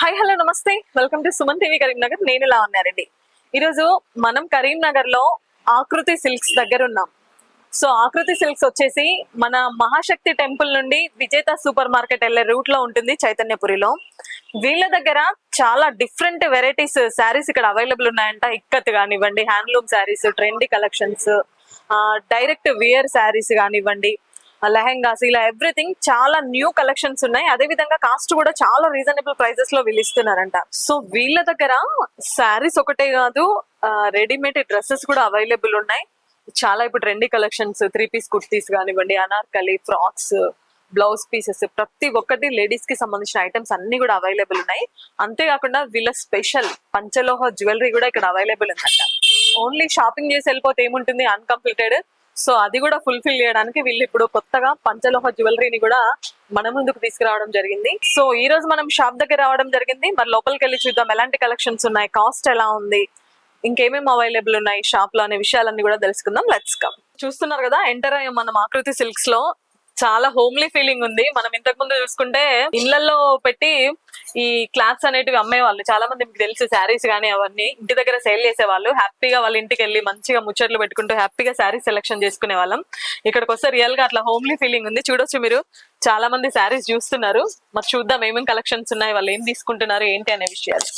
Hi hello నమస్తే, welcome to Suman TV Karimnagar. నేను లావణ్యారెడ్డి. ఈరోజు మనం కరీంనగర్ లో ఆకృతి సిల్క్స్ దగ్గర ఉన్నాం. సో ఆకృతి సిల్క్స్ వచ్చేసి మన మహాశక్తి టెంపుల్ నుండి విజేత సూపర్ మార్కెట్ వెళ్లే రూట్ లో ఉంటుంది, చైతన్యపురిలో. వీళ్ళ దగ్గర చాలా డిఫరెంట్ వెరైటీస్ శారీస్ ఇక్కడ అవైలబుల్ ఉన్నాయంట. ఇక్కత్ కానివ్వండి, handloom sarees, trendy collections, direct wear sarees కానివ్వండి, లెహెంగాస్, ఇలా ఎవ్రీథింగ్ చాలా న్యూ కలెక్షన్స్ ఉన్నాయి. అదే విధంగా కాస్ట్ కూడా చాలా రీజనబుల్ ప్రైసెస్ లో వీళ్ళు ఇస్తున్నారంట. సో వీళ్ళ దగ్గర శారీస్ ఒకటే కాదు, రెడీమేడ్ డ్రెస్సెస్ కూడా అవైలబుల్ ఉన్నాయి. చాలా ఇప్పుడు ట్రెండీ కలెక్షన్స్, 3 పీస్ కుర్తీస్ కానివ్వండి, అనార్కలి ఫ్రాక్స్, బ్లౌజ్ పీసెస్, ప్రతి ఒక్కటి లేడీస్ కి సంబంధించిన ఐటమ్స్ అన్ని కూడా అవైలబుల్ ఉన్నాయి. అంతేకాకుండా వీళ్ళ స్పెషల్ పంచలోహ జ్యువెలరీ కూడా ఇక్కడ అవైలబుల్ ఉందంట. ఓన్లీ షాపింగ్ చేసి వెళ్ళిపోతే ఏముంటుంది, అన్కంప్లీటెడ్. సో అది కూడా ఫుల్ఫిల్ చేయడానికి వీళ్ళు ఇప్పుడు కొత్తగా పంచలోహ జ్యువెలరీని కూడా మన ముందుకు తీసుకురావడం జరిగింది. సో ఈ రోజు మనం షాప్ దగ్గర రావడం జరిగింది. మరి లోపలికి వెళ్ళి చూద్దాం ఎలాంటి కలెక్షన్స్ ఉన్నాయి, కాస్ట్ ఎలా ఉంది, ఇంకేమేమి అవైలబుల్ ఉన్నాయి షాప్ లో అనే విషయాలన్నీ కూడా తెలుసుకుందాం. Let's come. చూస్తున్నారు కదా, ఎంటర్ అయ్యాం మనం ఆకృతి సిల్క్స్ లో. చాలా హోమ్లీ ఫీలింగ్ ఉంది. మనం ఇంతకు ముందు చూసుకుంటే ఇళ్లలో పెట్టి ఈ క్లాత్స్ అనేటివి అమ్మేవాళ్ళు. చాలా మంది మీకు తెలుసు, శారీస్ కానీ అవన్నీ ఇంటి దగ్గర సేల్ చేసేవాళ్ళు. హ్యాపీగా వాళ్ళ ఇంటికి వెళ్ళి మంచిగా ముచ్చట్లు పెట్టుకుంటూ హ్యాపీగా శారీస్ సెలెక్షన్ చేసుకునే వాళ్ళం. ఇక్కడికి వస్తే రియల్ గా అట్లా హోమ్లీ ఫీలింగ్ ఉంది. చూడొచ్చు మీరు, చాలా మంది శారీస్ చూస్తున్నారు. మరి చూద్దాం ఏమేమి కలెక్షన్స్ ఉన్నాయి, వాళ్ళు ఏం తీసుకుంటున్నారు ఏంటి అనే విషయాలు.